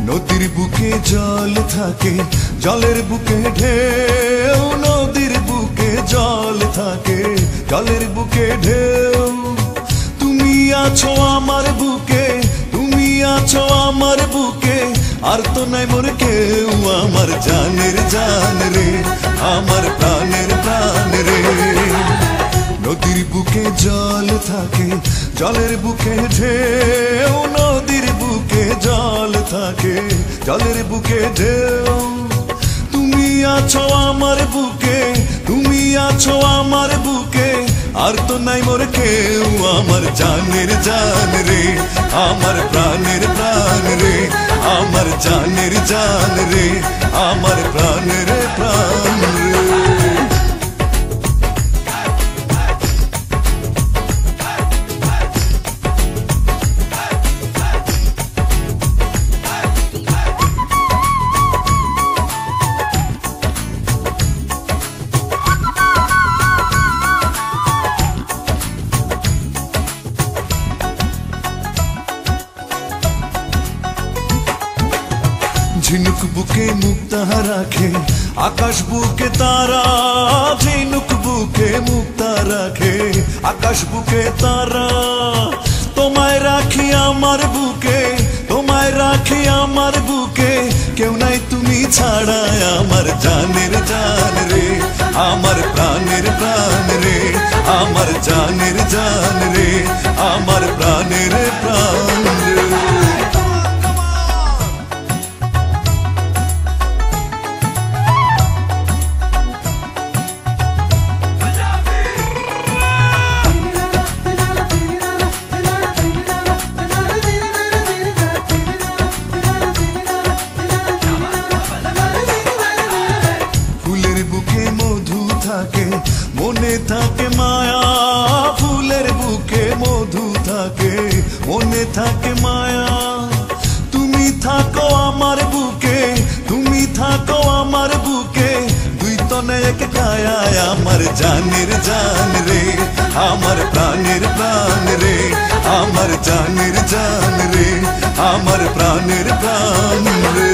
নদীর বুকে জল থাকে, জলের বুকে ঢেউ, নদীর বুকে জল থাকে, জলের বুকে ঢেউ। তুমি আছো আমার বুকে, তুমি আছো আমার বুকে, আর তো নাই মোর কেউ। আমার জানের জান রে, আমার প্রাণের প্রাণ রে। নদীর বুকে জল থাকে, জলের বুকে ঢেউ, নদীর বুকে জল থাকে, জলের বুকে ঢেউ। তুমি আছো আমার বুকে, তুমি আছো আমার বুকে, আর তো নাই মোর কেউ। আমার জানের জান রে, আমার প্রাণের প্রাণ রে, আমার জানের জান রে, আমার প্রাণের প্রাণ রে। ঝিনুক বুকে মুক্তা রাখে, আকাশ বুকে তারা, ঝিনুক বুকে মুক্তা রাখে, আকাশ বুকে তারা। তোমায় রাখি আমার বুকে, তোমায় রাখি আমার বুকে, কেউ নাই তুমি ছাড়া। আমার জানের জান রে, আমার প্রাণের প্রাণ রে, আমার জানের জান রে, আমার প্রাণের প্রাণ রে। মনে থাকে মায়া, ফুলের বুকে মধু থাকে, মনে থাকে মায়া। তুমি থাকো আমার বুকে, তুমি থাকো আমার বুকে, দুই তনে এক কায়া। আমার জানের জান রে, আমার প্রাণের প্রাণ রে, আমার জানের জান রে, আমার প্রাণের প্রাণ রে।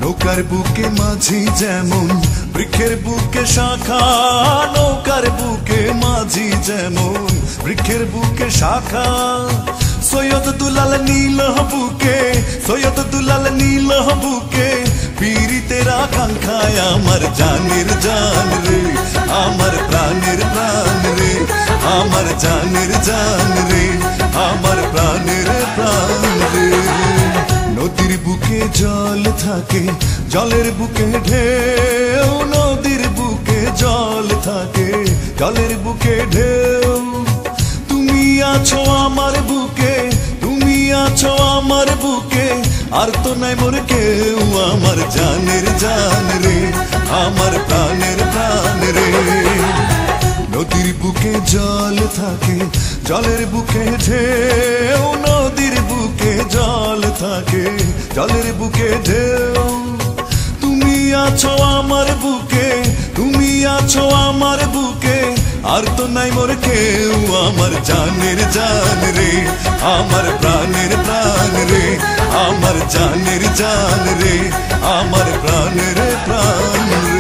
নৌকার বুকে মাঝি যেমন, বৃক্ষের বুকে শাখা। নৌকার বুকে মাঝি যেমন, বৃক্ষের বুকে শাখা। সৈয়দ দুলাল নীল বুকে, সৈয়দ দুলাল নীল বুকে, পীড়িতের আকাঙ্ক্ষায়। আমার জানের জান রে, আমার প্রাণের প্রাণ রে, আমার জানের জান রে, আমার প্রাণের প্রাণ রে। নদীর বুকে জল থাকে, জলের বুকে ঢেউ, নদীর বুকে জল থাকে, জলের বুকে ঢেউ। তুমি আছো আমার বুকে, তুমি আছো আমার বুকে, আর তো নাই মোর কেউ। আমার জানের জান রে, আমার প্রাণের প্রাণ রে। নদীর বুকে জল থাকে, জলের বুকে ঢেউ, নদীর বুকে জল থাকে, জলের বুকে ঢেউ। তুমি আছো আমার বুকে, তুমি আছো আমার বুকে, আর তো নাই মোর কেউ। আমার জানের জান রে, আমার প্রাণের প্রাণ রে, আমার জানের জান রে, আমার প্রাণের প্রাণ রে।